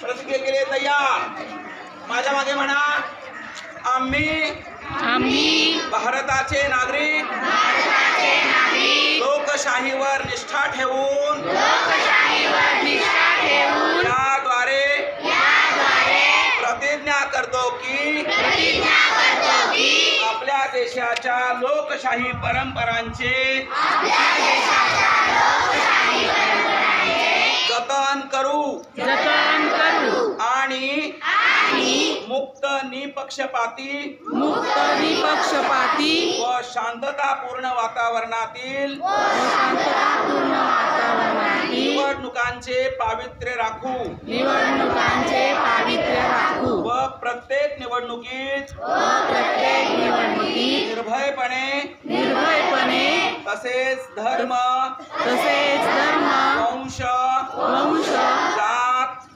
प्रतिज्ञा केली तयार. माझ्या मागे म्हणा. आम्ही भारताचे नागरिक लोकशाहीवर निष्ठा ठेवून याद्वारे प्रतिज्ञा करतो की आपल्या देशाच्या लोकशाही परंपरांचे जतन करू आणि मुक्त निपक्षपाती व शांततापूर्ण वातावरणातील निवडणुकांचे पावित्र्य राखू व प्रत्येक निवडणुकीत निर्भयपणे तसेच धर्म वंश